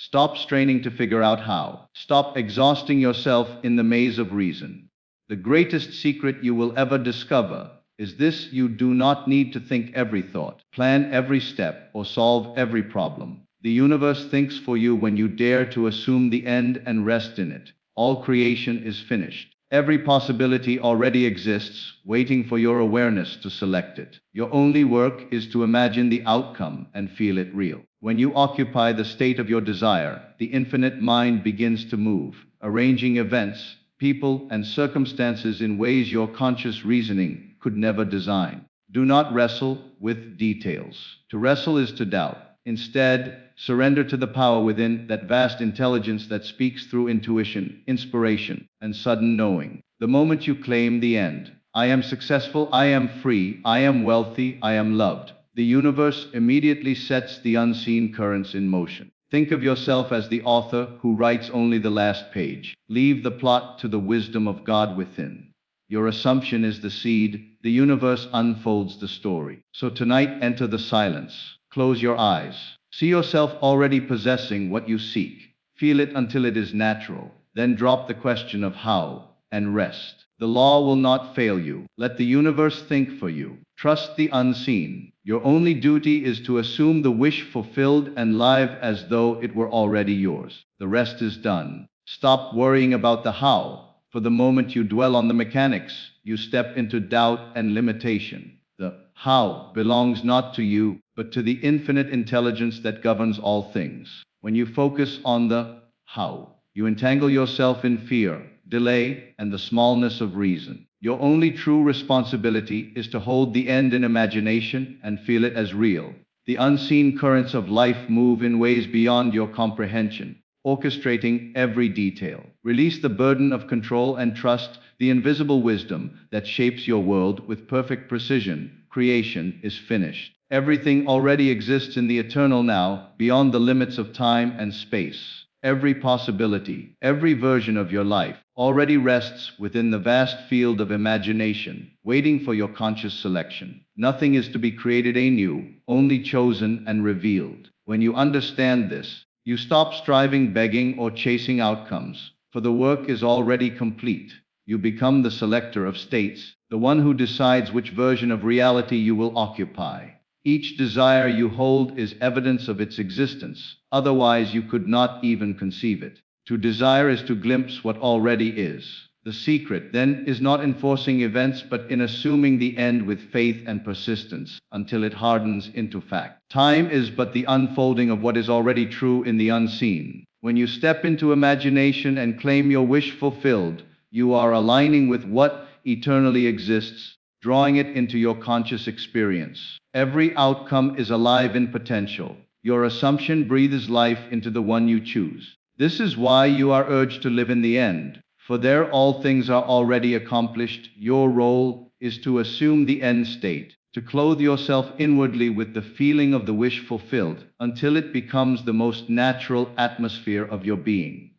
Stop straining to figure out how. Stop exhausting yourself in the maze of reason. The greatest secret you will ever discover is this: you do not need to think every thought, plan every step, or solve every problem. The universe thinks for you when you dare to assume the end and rest in it. All creation is finished. Every possibility already exists, waiting for your awareness to select it. Your only work is to imagine the outcome and feel it real. When you occupy the state of your desire, the infinite mind begins to move, arranging events, people, and circumstances in ways your conscious reasoning could never design. Do not wrestle with details. To wrestle is to doubt. Instead, surrender to the power within, that vast intelligence that speaks through intuition, inspiration, and sudden knowing. The moment you claim the end, I am successful, I am free, I am wealthy, I am loved, the universe immediately sets the unseen currents in motion. Think of yourself as the author who writes only the last page. Leave the plot to the wisdom of God within. Your assumption is the seed, the universe unfolds the story. So tonight, enter the silence. Close your eyes. See yourself already possessing what you seek. Feel it until it is natural. Then drop the question of how and rest. The law will not fail you. Let the universe think for you. Trust the unseen. Your only duty is to assume the wish fulfilled and live as though it were already yours. The rest is done. Stop worrying about the how. For the moment you dwell on the mechanics, you step into doubt and limitation. The how belongs not to you, but to the infinite intelligence that governs all things. When you focus on the how, you entangle yourself in fear, delay, and the smallness of reason. Your only true responsibility is to hold the end in imagination and feel it as real. The unseen currents of life move in ways beyond your comprehension, orchestrating every detail. Release the burden of control and trust the invisible wisdom that shapes your world with perfect precision. Creation is finished. Everything already exists in the eternal now, beyond the limits of time and space. Every possibility, every version of your life, already rests within the vast field of imagination, waiting for your conscious selection. Nothing is to be created anew, only chosen and revealed. When you understand this, you stop striving, begging, or chasing outcomes, for the work is already complete. You become the selector of states, the one who decides which version of reality you will occupy. Each desire you hold is evidence of its existence, otherwise you could not even conceive it. To desire is to glimpse what already is. The secret, then, is not in forcing events, but in assuming the end with faith and persistence until it hardens into fact. Time is but the unfolding of what is already true in the unseen. When you step into imagination and claim your wish fulfilled, you are aligning with what eternally exists, drawing it into your conscious experience. Every outcome is alive in potential. Your assumption breathes life into the one you choose. This is why you are urged to live in the end, for there all things are already accomplished. Your role is to assume the end state, to clothe yourself inwardly with the feeling of the wish fulfilled, until it becomes the most natural atmosphere of your being.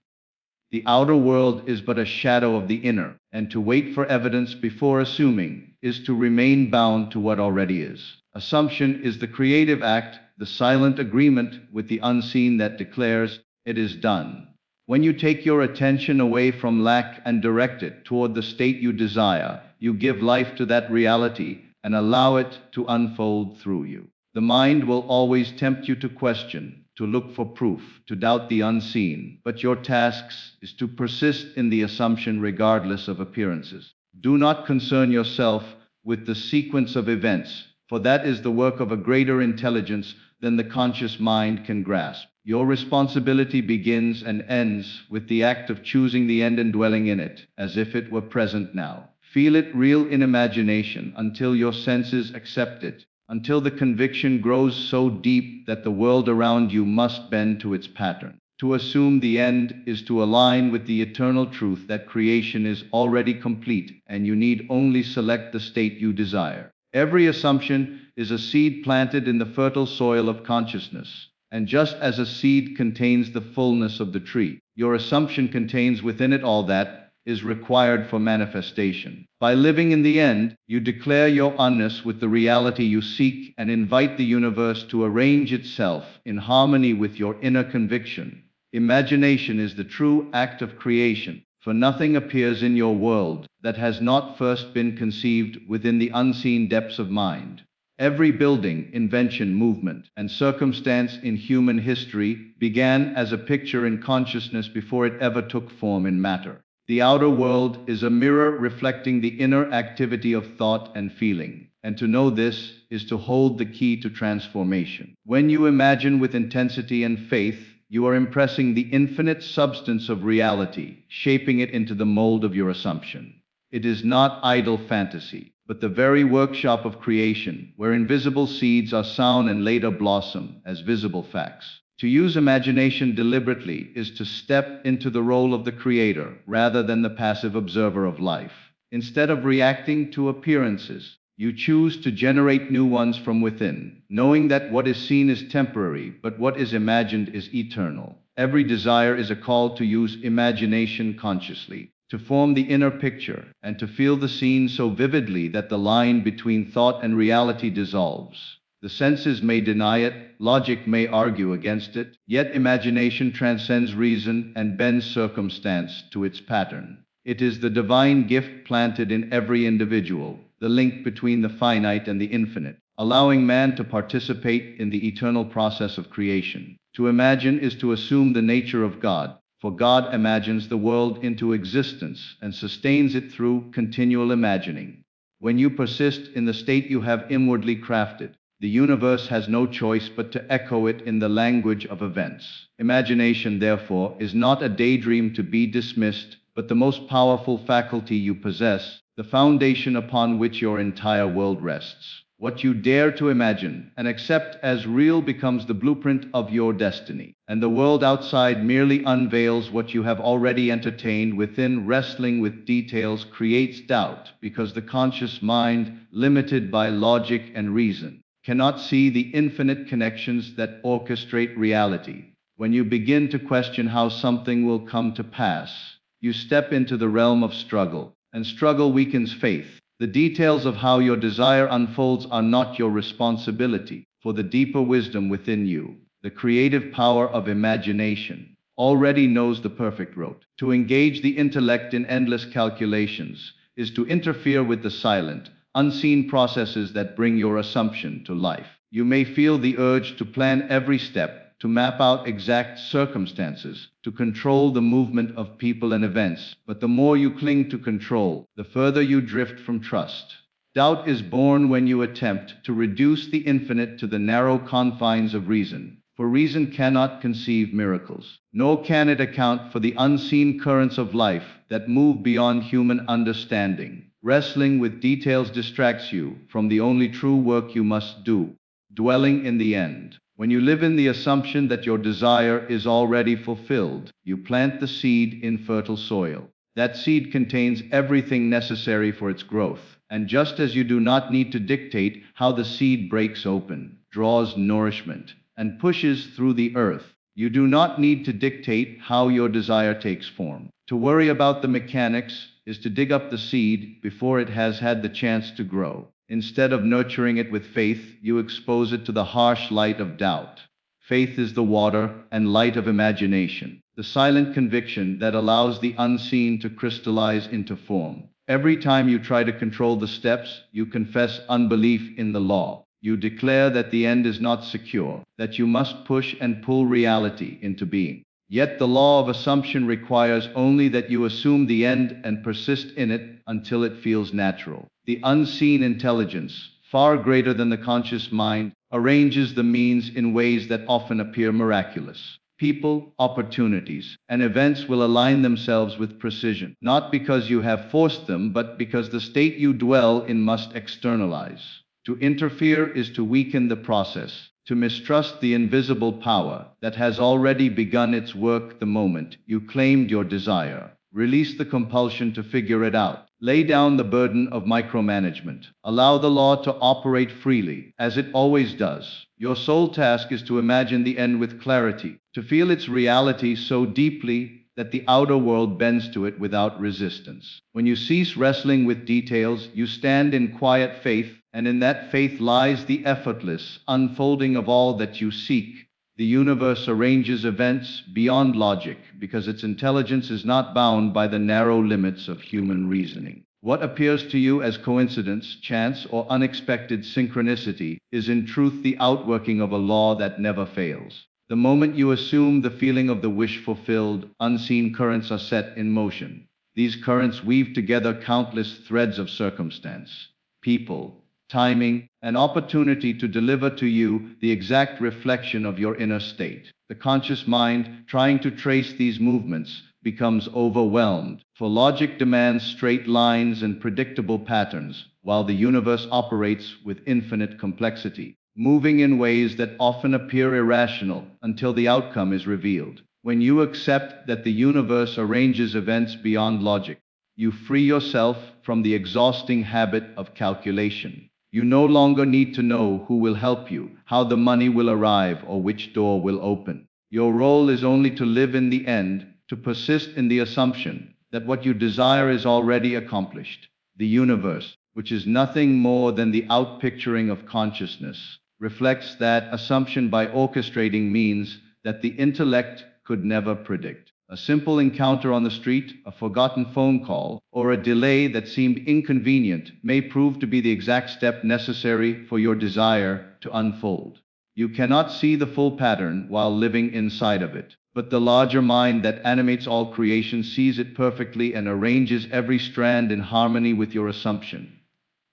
The outer world is but a shadow of the inner, and to wait for evidence before assuming is to remain bound to what already is. Assumption is the creative act, the silent agreement with the unseen that declares, it is done. When you take your attention away from lack and direct it toward the state you desire, you give life to that reality and allow it to unfold through you. The mind will always tempt you to question, to look for proof, to doubt the unseen, but your task is to persist in the assumption regardless of appearances. Do not concern yourself with the sequence of events, for that is the work of a greater intelligence than the conscious mind can grasp. Your responsibility begins and ends with the act of choosing the end and dwelling in it, as if it were present now. Feel it real in imagination until your senses accept it, until the conviction grows so deep that the world around you must bend to its pattern. To assume the end is to align with the eternal truth that creation is already complete and you need only select the state you desire. Every assumption is a seed planted in the fertile soil of consciousness. And just as a seed contains the fullness of the tree, your assumption contains within it all that is required for manifestation. By living in the end, you declare your oneness with the reality you seek and invite the universe to arrange itself in harmony with your inner conviction. Imagination is the true act of creation, for nothing appears in your world that has not first been conceived within the unseen depths of mind. Every building, invention, movement, and circumstance in human history began as a picture in consciousness before it ever took form in matter. The outer world is a mirror reflecting the inner activity of thought and feeling, and to know this is to hold the key to transformation. When you imagine with intensity and faith, you are impressing the infinite substance of reality, shaping it into the mold of your assumption. It is not idle fantasy, but the very workshop of creation, where invisible seeds are sown and later blossom as visible facts. To use imagination deliberately is to step into the role of the creator rather than the passive observer of life. Instead of reacting to appearances, you choose to generate new ones from within, knowing that what is seen is temporary, but what is imagined is eternal. Every desire is a call to use imagination consciously, to form the inner picture, and to feel the scene so vividly that the line between thought and reality dissolves. The senses may deny it, logic may argue against it, yet imagination transcends reason and bends circumstance to its pattern. It is the divine gift planted in every individual, the link between the finite and the infinite, allowing man to participate in the eternal process of creation. To imagine is to assume the nature of God, for God imagines the world into existence and sustains it through continual imagining. When you persist in the state you have inwardly crafted, the universe has no choice but to echo it in the language of events. Imagination, therefore, is not a daydream to be dismissed, but the most powerful faculty you possess, the foundation upon which your entire world rests. What you dare to imagine and accept as real becomes the blueprint of your destiny, and the world outside merely unveils what you have already entertained within. Wrestling with details creates doubt, because the conscious mind, limited by logic and reason, cannot see the infinite connections that orchestrate reality. When you begin to question how something will come to pass, you step into the realm of struggle, and struggle weakens faith. The details of how your desire unfolds are not your responsibility, for the deeper wisdom within you, the creative power of imagination, already knows the perfect route. To engage the intellect in endless calculations is to interfere with the silent, unseen processes that bring your assumption to life. You may feel the urge to plan every step, to map out exact circumstances, to control the movement of people and events, but the more you cling to control, the further you drift from trust. Doubt is born when you attempt to reduce the infinite to the narrow confines of reason, for reason cannot conceive miracles, nor can it account for the unseen currents of life that move beyond human understanding. Wrestling with details distracts you from the only true work you must do, dwelling in the end. When you live in the assumption that your desire is already fulfilled, you plant the seed in fertile soil. That seed contains everything necessary for its growth, and just as you do not need to dictate how the seed breaks open, draws nourishment, and pushes through the earth, you do not need to dictate how your desire takes form. To worry about the mechanics is to dig up the seed before it has had the chance to grow. Instead of nurturing it with faith, you expose it to the harsh light of doubt. Faith is the water and light of imagination, the silent conviction that allows the unseen to crystallize into form. Every time you try to control the steps, you confess unbelief in the law. You declare that the end is not secure, that you must push and pull reality into being. Yet the law of assumption requires only that you assume the end and persist in it until it feels natural. The unseen intelligence, far greater than the conscious mind, arranges the means in ways that often appear miraculous. People, opportunities, and events will align themselves with precision, not because you have forced them, but because the state you dwell in must externalize. To interfere is to weaken the process, to mistrust the invisible power that has already begun its work the moment you claimed your desire. Release the compulsion to figure it out. Lay down the burden of micromanagement. Allow the law to operate freely, as it always does. Your sole task is to imagine the end with clarity, to feel its reality so deeply that the outer world bends to it without resistance. When you cease wrestling with details, you stand in quiet faith, and in that faith lies the effortless unfolding of all that you seek. The The universe arranges events beyond logic because its intelligence is not bound by the narrow limits of human reasoning. What appears to you as coincidence, chance, or unexpected synchronicity is in truth the outworking of a law that never fails. The moment you assume the feeling of the wish fulfilled, unseen currents are set in motion. These currents weave together countless threads of circumstance, people, timing, and opportunity to deliver to you the exact reflection of your inner state. The conscious mind, trying to trace these movements, becomes overwhelmed, for logic demands straight lines and predictable patterns, while the universe operates with infinite complexity, moving in ways that often appear irrational until the outcome is revealed. When you accept that the universe arranges events beyond logic, you free yourself from the exhausting habit of calculation. You no longer need to know who will help you, how the money will arrive, or which door will open. Your role is only to live in the end, to persist in the assumption that what you desire is already accomplished. The universe, which is nothing more than the outpicturing of consciousness, reflects that assumption by orchestrating means that the intellect could never predict. A simple encounter on the street, a forgotten phone call, or a delay that seemed inconvenient may prove to be the exact step necessary for your desire to unfold. You cannot see the full pattern while living inside of it, but the larger mind that animates all creation sees it perfectly and arranges every strand in harmony with your assumption.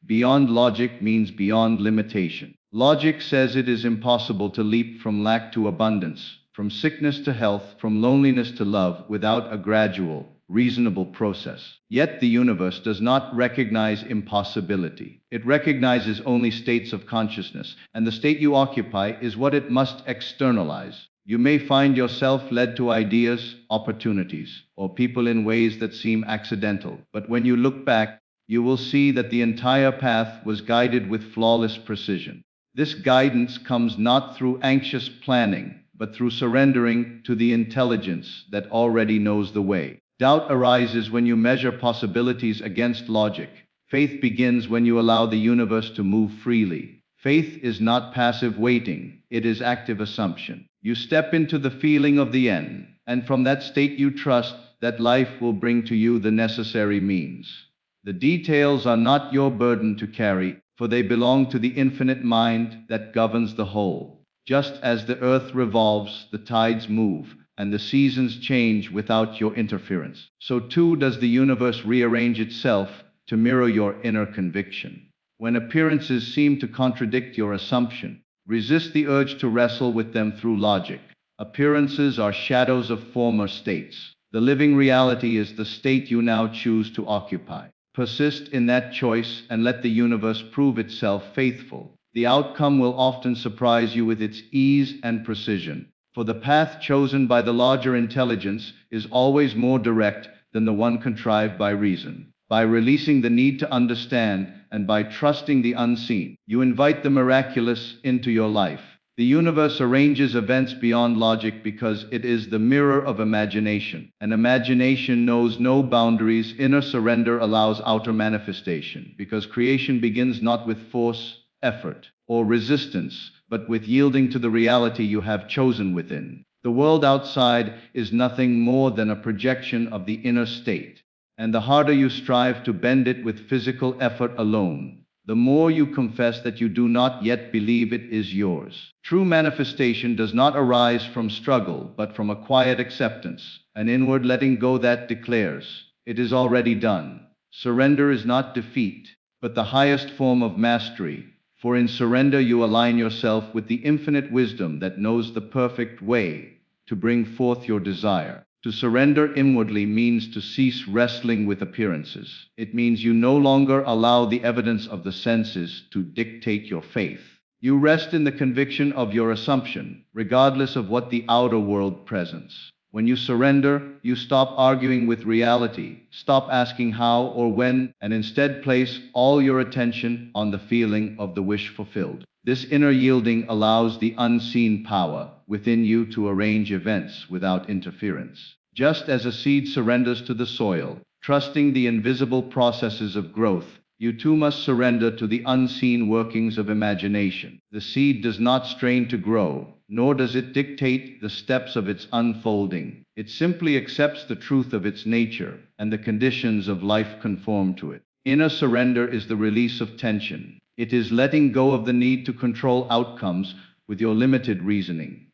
Beyond logic means beyond limitation. Logic says it is impossible to leap from lack to abundance, from sickness to health, from loneliness to love, without a gradual, reasonable process. Yet the universe does not recognize impossibility. It recognizes only states of consciousness, and the state you occupy is what it must externalize. You may find yourself led to ideas, opportunities, or people in ways that seem accidental, but when you look back, you will see that the entire path was guided with flawless precision. This guidance comes not through anxious planning, but through surrendering to the intelligence that already knows the way. Doubt arises when you measure possibilities against logic. Faith begins when you allow the universe to move freely. Faith is not passive waiting, it is active assumption. You step into the feeling of the end, and from that state you trust that life will bring to you the necessary means. The details are not your burden to carry, for they belong to the infinite mind that governs the whole. Just as the earth revolves, the tides move, and the seasons change without your interference, so too does the universe rearrange itself to mirror your inner conviction. When appearances seem to contradict your assumption, resist the urge to wrestle with them through logic. Appearances are shadows of former states. The living reality is the state you now choose to occupy. Persist in that choice and let the universe prove itself faithful. The outcome will often surprise you with its ease and precision, for the path chosen by the larger intelligence is always more direct than the one contrived by reason. By releasing the need to understand and by trusting the unseen, you invite the miraculous into your life. The universe arranges events beyond logic because it is the mirror of imagination, and imagination knows no boundaries. Inner surrender allows outer manifestation, because creation begins not with force, effort, or resistance, but with yielding to the reality you have chosen within. The world outside is nothing more than a projection of the inner state, and the harder you strive to bend it with physical effort alone, the more you confess that you do not yet believe it is yours. True manifestation does not arise from struggle, but from a quiet acceptance, an inward letting go that declares, "It is already done." Surrender is not defeat, but the highest form of mastery, for in surrender you align yourself with the infinite wisdom that knows the perfect way to bring forth your desire. To surrender inwardly means to cease wrestling with appearances. It means you no longer allow the evidence of the senses to dictate your faith. You rest in the conviction of your assumption, regardless of what the outer world presents. When you surrender, you stop arguing with reality, stop asking how or when, and instead place all your attention on the feeling of the wish fulfilled. This inner yielding allows the unseen power within you to arrange events without interference. Just as a seed surrenders to the soil, trusting the invisible processes of growth, you too must surrender to the unseen workings of imagination. The seed does not strain to grow, nor does it dictate the steps of its unfolding. It simply accepts the truth of its nature, and the conditions of life conform to it. Inner surrender is the release of tension. It is letting go of the need to control outcomes with your limited reasoning.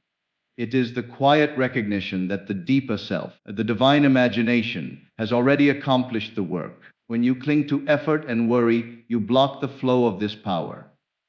It is the quiet recognition that the deeper self, the divine imagination, has already accomplished the work. When you cling to effort and worry, you block the flow of this power.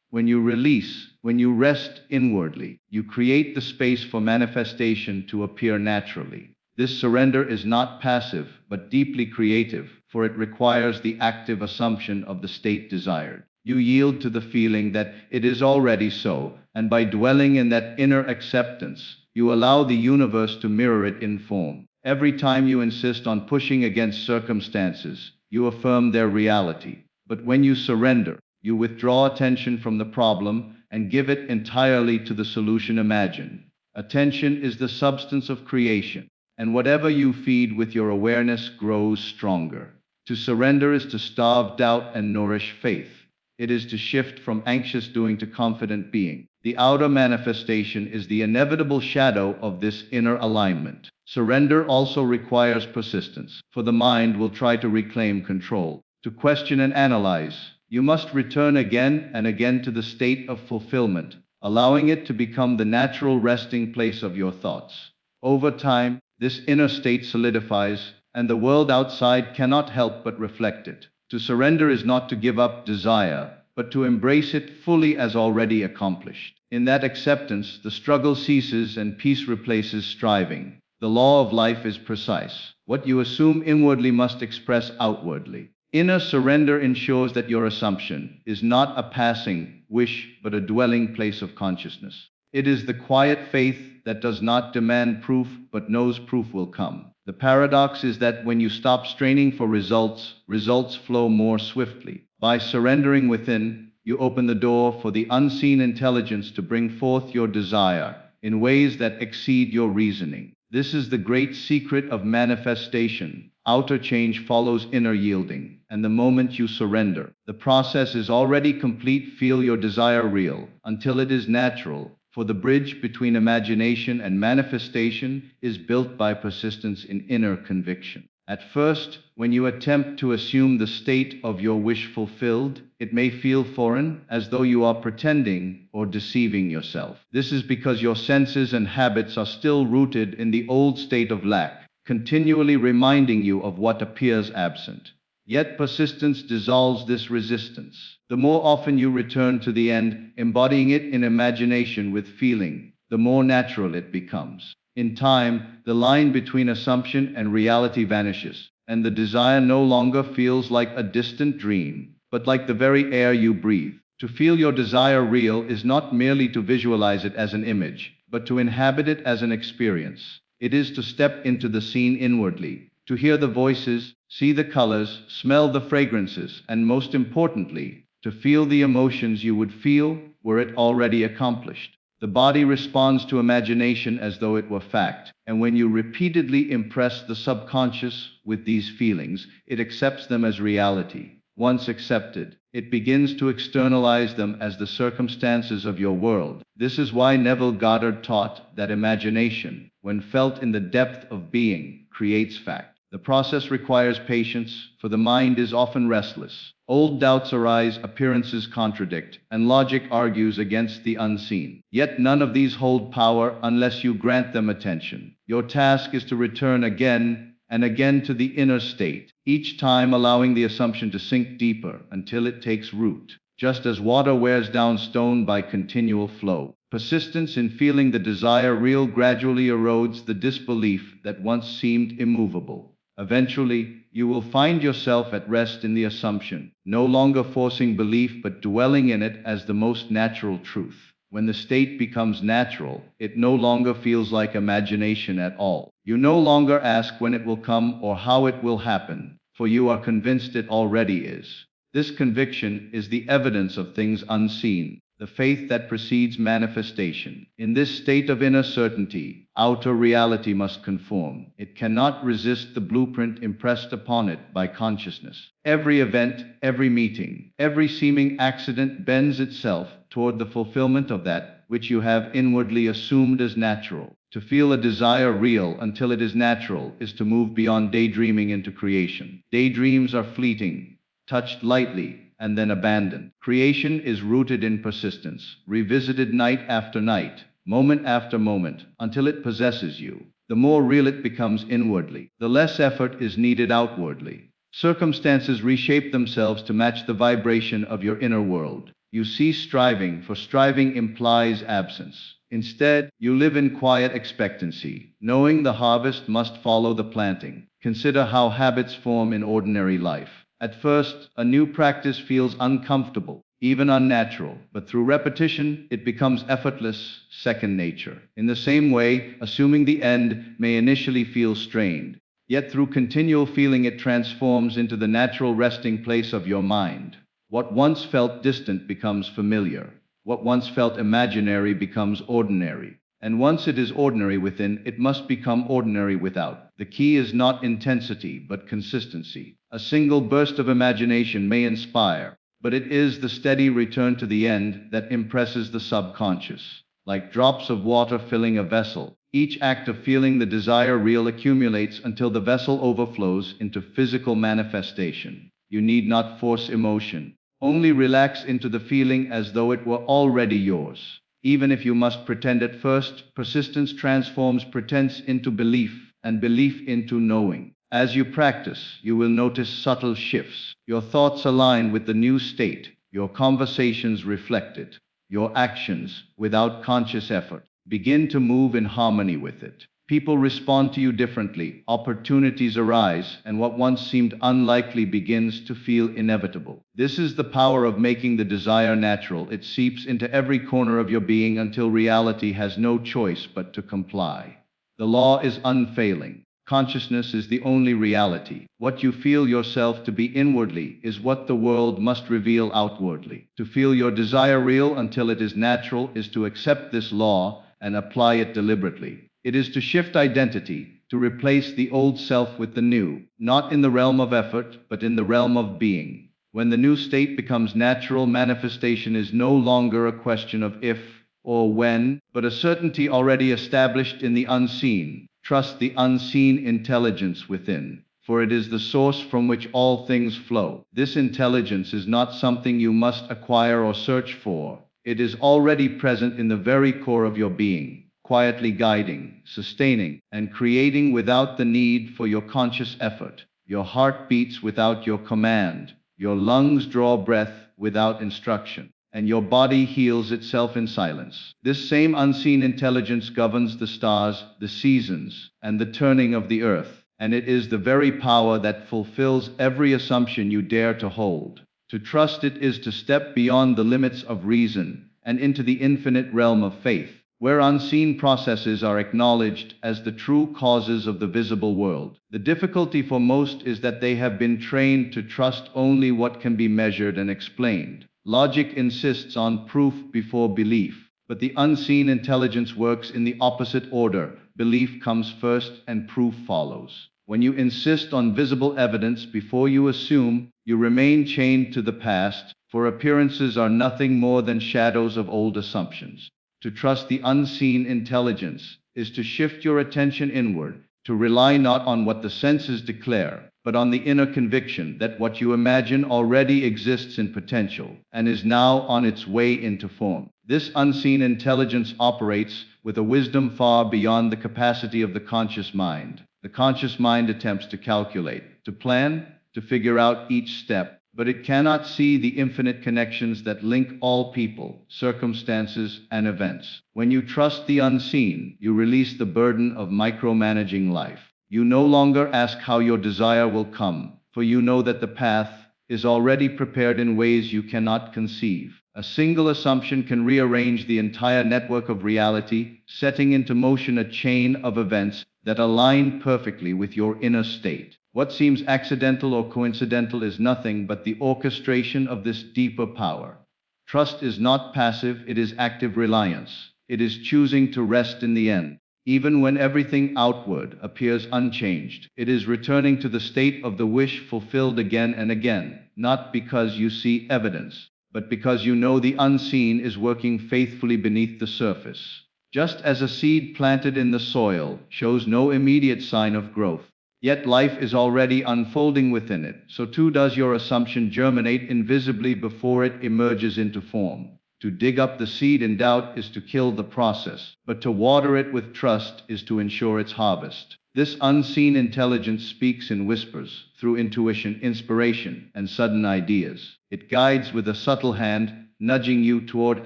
When you release, when you rest inwardly, you create the space for manifestation to appear naturally. This surrender is not passive, but deeply creative, for it requires the active assumption of the state desired. You yield to the feeling that it is already so, and by dwelling in that inner acceptance, you allow the universe to mirror it in form. Every time you insist on pushing against circumstances, you affirm their reality. But when you surrender, you withdraw attention from the problem and give it entirely to the solution imagined. Attention is the substance of creation, and whatever you feed with your awareness grows stronger. To surrender is to starve doubt and nourish faith. It is to shift from anxious doing to confident being. The outer manifestation is the inevitable shadow of this inner alignment. Surrender also requires persistence, for the mind will try to reclaim control. To question and analyze, you must return again and again to the state of fulfillment, allowing it to become the natural resting place of your thoughts. Over time, this inner state solidifies, and the world outside cannot help but reflect it. To surrender is not to give up desire, but to embrace it fully as already accomplished. In that acceptance, the struggle ceases and peace replaces striving. The law of life is precise. What you assume inwardly must express outwardly. Inner surrender ensures that your assumption is not a passing wish, but a dwelling place of consciousness. It is the quiet faith that does not demand proof, but knows proof will come. The paradox is that when you stop straining for results, results flow more swiftly. By surrendering within, you open the door for the unseen intelligence to bring forth your desire in ways that exceed your reasoning. This is the great secret of manifestation. Outer change follows inner yielding, and the moment you surrender, the process is already complete. Feel your desire real until it is natural. For the bridge between imagination and manifestation is built by persistence in inner conviction. At first, when you attempt to assume the state of your wish fulfilled, it may feel foreign, as though you are pretending or deceiving yourself. This is because your senses and habits are still rooted in the old state of lack, continually reminding you of what appears absent. Yet persistence dissolves this resistance. The more often you return to the end, embodying it in imagination with feeling, the more natural it becomes. In time, the line between assumption and reality vanishes, and the desire no longer feels like a distant dream, but like the very air you breathe. To feel your desire real is not merely to visualize it as an image, but to inhabit it as an experience. It is to step into the scene inwardly, to hear the voices, see the colors, smell the fragrances, and most importantly, to feel the emotions you would feel were it already accomplished. The body responds to imagination as though it were fact, and when you repeatedly impress the subconscious with these feelings, it accepts them as reality. Once accepted, it begins to externalize them as the circumstances of your world. This is why Neville Goddard taught that imagination, when felt in the depth of being, creates fact. The process requires patience, for the mind is often restless. Old doubts arise, appearances contradict, and logic argues against the unseen. Yet none of these hold power unless you grant them attention. Your task is to return again and again to the inner state, each time allowing the assumption to sink deeper until it takes root. Just as water wears down stone by continual flow, persistence in feeling the desire real gradually erodes the disbelief that once seemed immovable. Eventually, you will find yourself at rest in the assumption, no longer forcing belief but dwelling in it as the most natural truth. When the state becomes natural, it no longer feels like imagination at all. You no longer ask when it will come or how it will happen, for you are convinced it already is. This conviction is the evidence of things unseen, the faith that precedes manifestation. In this state of inner certainty, outer reality must conform. It cannot resist the blueprint impressed upon it by consciousness. Every event, every meeting, every seeming accident bends itself toward the fulfillment of that which you have inwardly assumed as natural. To feel a desire real until it is natural is to move beyond daydreaming into creation. Daydreams are fleeting, touched lightly, and then abandoned. Creation is rooted in persistence, revisited night after night, moment after moment, until it possesses you. The more real it becomes inwardly, the less effort is needed outwardly. Circumstances reshape themselves to match the vibration of your inner world. You cease striving, for striving implies absence. Instead, you live in quiet expectancy, knowing the harvest must follow the planting. Consider how habits form in ordinary life. At first, a new practice feels uncomfortable, even unnatural, but through repetition, it becomes effortless, second nature. In the same way, assuming the end may initially feel strained, yet through continual feeling it transforms into the natural resting place of your mind. What once felt distant becomes familiar. What once felt imaginary becomes ordinary. And once it is ordinary within, it must become ordinary without. The key is not intensity, but consistency. A single burst of imagination may inspire, but it is the steady return to the end that impresses the subconscious. Like drops of water filling a vessel, each act of feeling the desire real accumulates until the vessel overflows into physical manifestation. You need not force emotion. Only relax into the feeling as though it were already yours. Even if you must pretend at first, persistence transforms pretense into belief, and belief into knowing. As you practice, you will notice subtle shifts. Your thoughts align with the new state, your conversations reflect it, your actions, without conscious effort, begin to move in harmony with it. People respond to you differently, opportunities arise, and what once seemed unlikely begins to feel inevitable. This is the power of making the desire natural. It seeps into every corner of your being until reality has no choice but to comply. The law is unfailing. Consciousness is the only reality. What you feel yourself to be inwardly is what the world must reveal outwardly. To feel your desire real until it is natural is to accept this law and apply it deliberately. It is to shift identity, to replace the old self with the new, not in the realm of effort, but in the realm of being. When the new state becomes natural, manifestation is no longer a question of if or when, but a certainty already established in the unseen. Trust the unseen intelligence within, for it is the source from which all things flow. This intelligence is not something you must acquire or search for. It is already present in the very core of your being, quietly guiding, sustaining, and creating without the need for your conscious effort. Your heart beats without your command. Your lungs draw breath without instruction, and your body heals itself in silence. This same unseen intelligence governs the stars, the seasons, and the turning of the earth, and it is the very power that fulfills every assumption you dare to hold. To trust it is to step beyond the limits of reason and into the infinite realm of faith, where unseen processes are acknowledged as the true causes of the visible world. The difficulty for most is that they have been trained to trust only what can be measured and explained. Logic insists on proof before belief, but the unseen intelligence works in the opposite order. Belief comes first and proof follows. When you insist on visible evidence before you assume, you remain chained to the past, for appearances are nothing more than shadows of old assumptions. To trust the unseen intelligence is to shift your attention inward, to rely not on what the senses declare, but on the inner conviction that what you imagine already exists in potential and is now on its way into form. This unseen intelligence operates with a wisdom far beyond the capacity of the conscious mind. The conscious mind attempts to calculate, to plan, to figure out each step, but it cannot see the infinite connections that link all people, circumstances, and events. When you trust the unseen, you release the burden of micromanaging life. You no longer ask how your desire will come, for you know that the path is already prepared in ways you cannot conceive. A single assumption can rearrange the entire network of reality, setting into motion a chain of events that align perfectly with your inner state. What seems accidental or coincidental is nothing but the orchestration of this deeper power. Trust is not passive, it is active reliance. It is choosing to rest in the end. Even when everything outward appears unchanged, it is returning to the state of the wish fulfilled again and again, not because you see evidence, but because you know the unseen is working faithfully beneath the surface. Just as a seed planted in the soil shows no immediate sign of growth, yet life is already unfolding within it, so too does your assumption germinate invisibly before it emerges into form. To dig up the seed in doubt is to kill the process, but to water it with trust is to ensure its harvest. This unseen intelligence speaks in whispers, through intuition, inspiration, and sudden ideas. It guides with a subtle hand, nudging you toward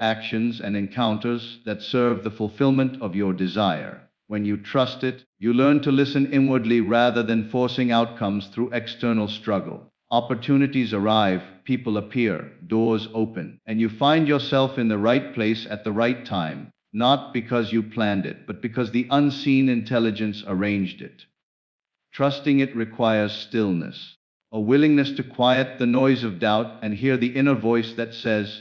actions and encounters that serve the fulfillment of your desire. When you trust it, you learn to listen inwardly rather than forcing outcomes through external struggle. Opportunities arrive, people appear, doors open, and you find yourself in the right place at the right time, not because you planned it, but because the unseen intelligence arranged it. Trusting it requires stillness, a willingness to quiet the noise of doubt and hear the inner voice that says,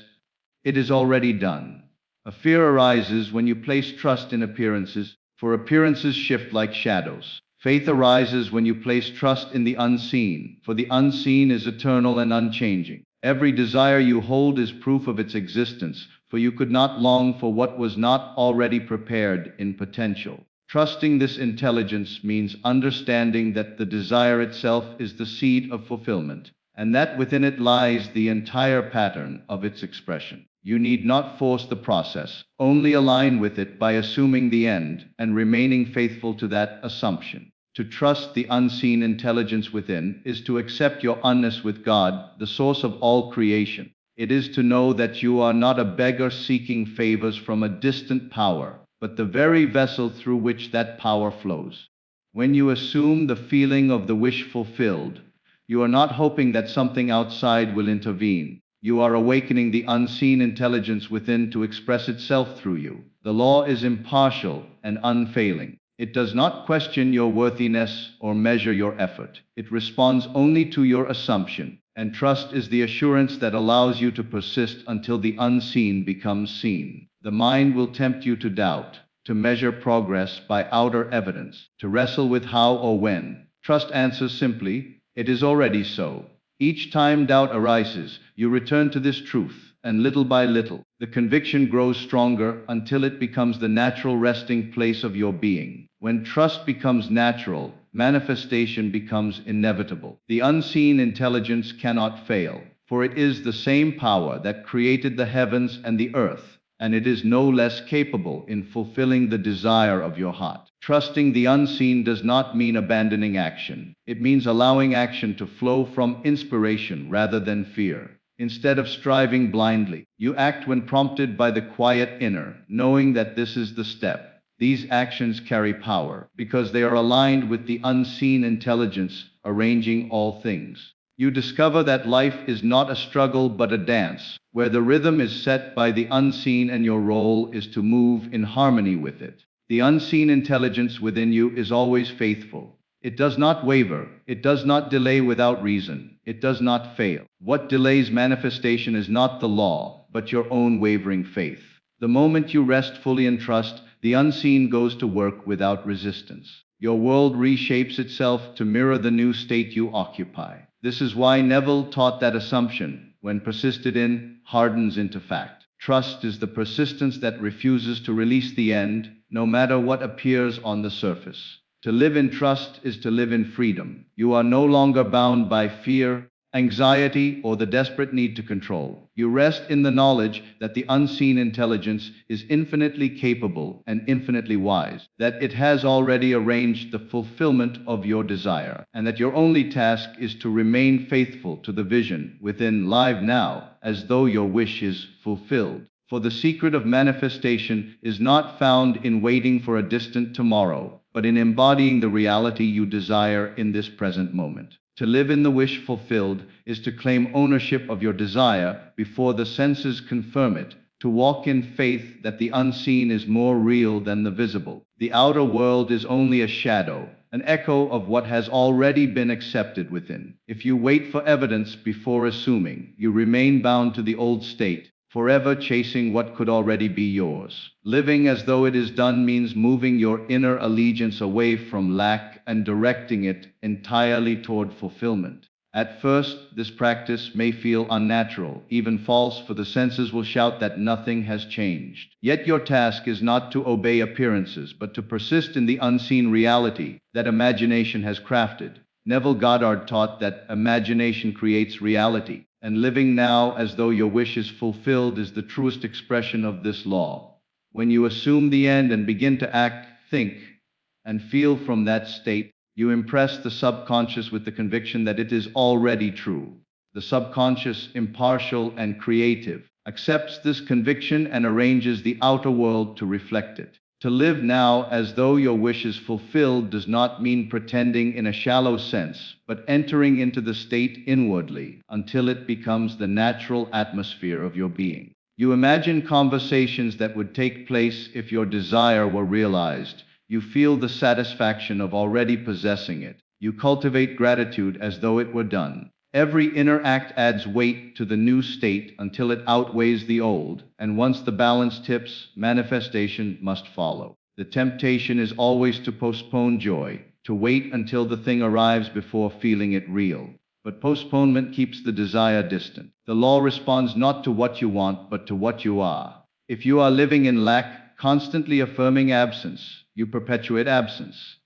"It is already done." A fear arises when you place trust in appearances, for appearances shift like shadows. Faith arises when you place trust in the unseen, for the unseen is eternal and unchanging. Every desire you hold is proof of its existence, for you could not long for what was not already prepared in potential. Trusting this intelligence means understanding that the desire itself is the seed of fulfillment, and that within it lies the entire pattern of its expression. You need not force the process, only align with it by assuming the end and remaining faithful to that assumption. To trust the unseen intelligence within is to accept your oneness with God, the source of all creation. It is to know that you are not a beggar seeking favors from a distant power, but the very vessel through which that power flows. When you assume the feeling of the wish fulfilled, you are not hoping that something outside will intervene. You are awakening the unseen intelligence within to express itself through you. The law is impartial and unfailing. It does not question your worthiness or measure your effort. It responds only to your assumption, and trust is the assurance that allows you to persist until the unseen becomes seen. The mind will tempt you to doubt, to measure progress by outer evidence, to wrestle with how or when. Trust answers simply, "It is already so." Each time doubt arises, you return to this truth, and little by little, the conviction grows stronger until it becomes the natural resting place of your being. When trust becomes natural, manifestation becomes inevitable. The unseen intelligence cannot fail, for it is the same power that created the heavens and the earth, and it is no less capable in fulfilling the desire of your heart. Trusting the unseen does not mean abandoning action. It means allowing action to flow from inspiration rather than fear. Instead of striving blindly, you act when prompted by the quiet inner, knowing that this is the step. These actions carry power because they are aligned with the unseen intelligence arranging all things. You discover that life is not a struggle but a dance, where the rhythm is set by the unseen and your role is to move in harmony with it. The unseen intelligence within you is always faithful. It does not waver, it does not delay without reason, it does not fail. What delays manifestation is not the law, but your own wavering faith. The moment you rest fully in trust, the unseen goes to work without resistance. Your world reshapes itself to mirror the new state you occupy. This is why Neville taught that assumption, when persisted in, hardens into fact. Trust is the persistence that refuses to release the end, no matter what appears on the surface. To live in trust is to live in freedom. You are no longer bound by fear, anxiety, or the desperate need to control. You rest in the knowledge that the unseen intelligence is infinitely capable and infinitely wise, that it has already arranged the fulfillment of your desire, and that your only task is to remain faithful to the vision within live now, as though your wish is fulfilled. For the secret of manifestation is not found in waiting for a distant tomorrow, but in embodying the reality you desire in this present moment. To live in the wish fulfilled is to claim ownership of your desire before the senses confirm it, to walk in faith that the unseen is more real than the visible. The outer world is only a shadow, an echo of what has already been accepted within. If you wait for evidence before assuming, you remain bound to the old state, forever chasing what could already be yours. Living as though it is done means moving your inner allegiance away from lack and directing it entirely toward fulfillment. At first, this practice may feel unnatural, even false, for the senses will shout that nothing has changed. Yet your task is not to obey appearances, but to persist in the unseen reality that imagination has crafted. Neville Goddard taught that imagination creates reality, and living now as though your wish is fulfilled is the truest expression of this law. When you assume the end and begin to act, think, and feel from that state, you impress the subconscious with the conviction that it is already true. The subconscious, impartial and creative, accepts this conviction and arranges the outer world to reflect it. To live now as though your wish is fulfilled does not mean pretending in a shallow sense, but entering into the state inwardly until it becomes the natural atmosphere of your being. You imagine conversations that would take place if your desire were realized. You feel the satisfaction of already possessing it. You cultivate gratitude as though it were done. Every inner act adds weight to the new state until it outweighs the old, and once the balance tips, manifestation must follow. The temptation is always to postpone joy, to wait until the thing arrives before feeling it real. But postponement keeps the desire distant. The law responds not to what you want, but to what you are. If you are living in lack, constantly affirming absence, you perpetuate absence.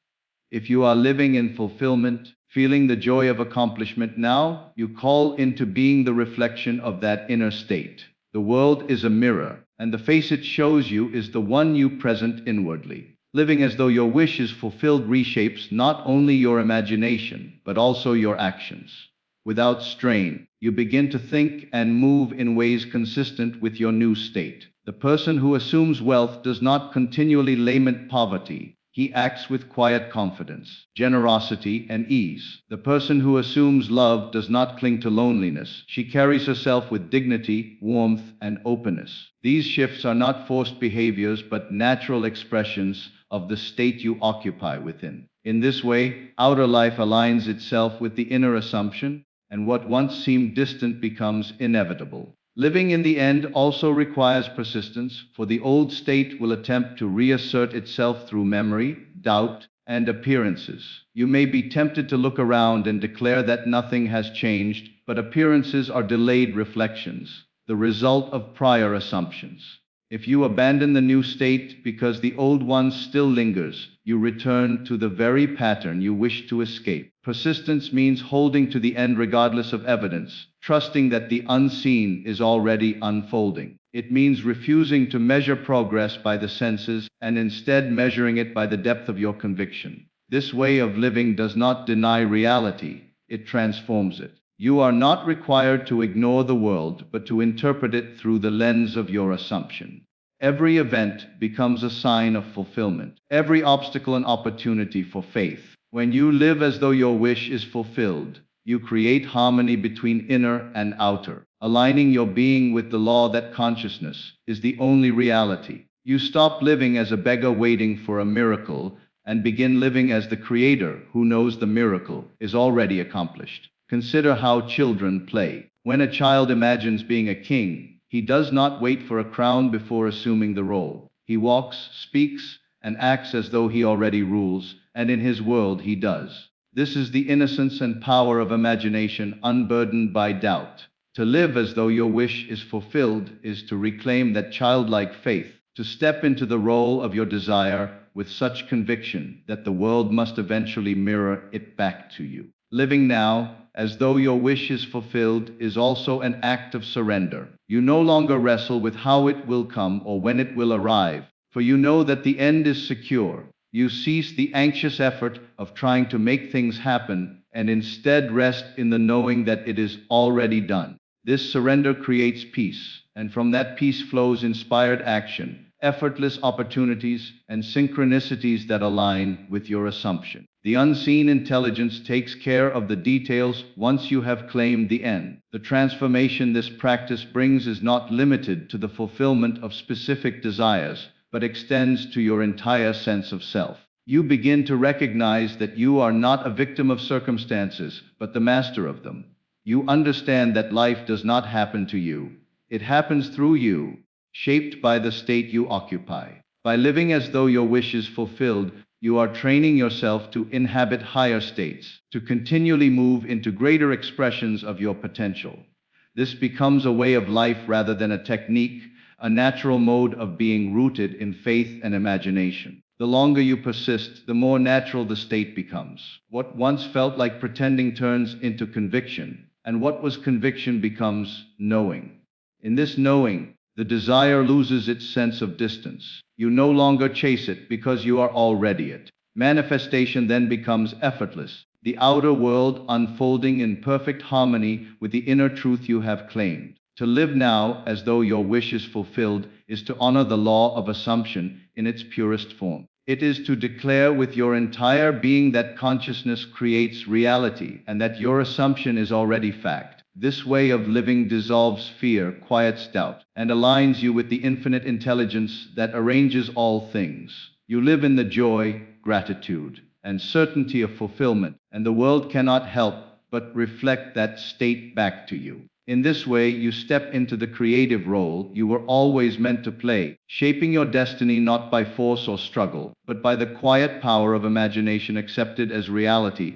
If you are living in fulfillment, feeling the joy of accomplishment now, you call into being the reflection of that inner state. The world is a mirror, and the face it shows you is the one you present inwardly. Living as though your wish is fulfilled reshapes not only your imagination, but also your actions. Without strain, you begin to think and move in ways consistent with your new state. The person who assumes wealth does not continually lament poverty. He acts with quiet confidence, generosity, and ease. The person who assumes love does not cling to loneliness. She carries herself with dignity, warmth, and openness. These shifts are not forced behaviors, but natural expressions of the state you occupy within. In this way, outer life aligns itself with the inner assumption, and what once seemed distant becomes inevitable. Living in the end also requires persistence, for the old state will attempt to reassert itself through memory, doubt, and appearances. You may be tempted to look around and declare that nothing has changed, but appearances are delayed reflections, the result of prior assumptions. If you abandon the new state because the old one still lingers, you return to the very pattern you wish to escape. Persistence means holding to the end regardless of evidence, trusting that the unseen is already unfolding. It means refusing to measure progress by the senses and instead measuring it by the depth of your conviction. This way of living does not deny reality, it transforms it. You are not required to ignore the world, but to interpret it through the lens of your assumption. Every event becomes a sign of fulfillment, every obstacle an opportunity for faith. When you live as though your wish is fulfilled, you create harmony between inner and outer, aligning your being with the law that consciousness is the only reality. You stop living as a beggar waiting for a miracle and begin living as the creator who knows the miracle is already accomplished. Consider how children play. When a child imagines being a king, he does not wait for a crown before assuming the role. He walks, speaks, and acts as though he already rules, and in his world he does. This is the innocence and power of imagination unburdened by doubt. To live as though your wish is fulfilled is to reclaim that childlike faith, to step into the role of your desire with such conviction that the world must eventually mirror it back to you. Living now, as though your wish is fulfilled, is also an act of surrender. You no longer wrestle with how it will come or when it will arrive, for you know that the end is secure. You cease the anxious effort of trying to make things happen and instead rest in the knowing that it is already done. This surrender creates peace, and from that peace flows inspired action, effortless opportunities, and synchronicities that align with your assumption. The unseen intelligence takes care of the details once you have claimed the end. The transformation this practice brings is not limited to the fulfillment of specific desires, but extends to your entire sense of self. You begin to recognize that you are not a victim of circumstances, but the master of them. You understand that life does not happen to you. It happens through you, shaped by the state you occupy. By living as though your wish is fulfilled, you are training yourself to inhabit higher states, to continually move into greater expressions of your potential. This becomes a way of life rather than a technique, a natural mode of being rooted in faith and imagination. The longer you persist, the more natural the state becomes. What once felt like pretending turns into conviction, and what was conviction becomes knowing. In this knowing, the desire loses its sense of distance. You no longer chase it because you are already it. Manifestation then becomes effortless, the outer world unfolding in perfect harmony with the inner truth you have claimed. To live now as though your wish is fulfilled is to honor the law of assumption in its purest form. It is to declare with your entire being that consciousness creates reality and that your assumption is already fact. This way of living dissolves fear, quiets doubt, and aligns you with the infinite intelligence that arranges all things. You live in the joy, gratitude, and certainty of fulfillment, and the world cannot help but reflect that state back to you. In this way, you step into the creative role you were always meant to play, shaping your destiny not by force or struggle, but by the quiet power of imagination accepted as reality.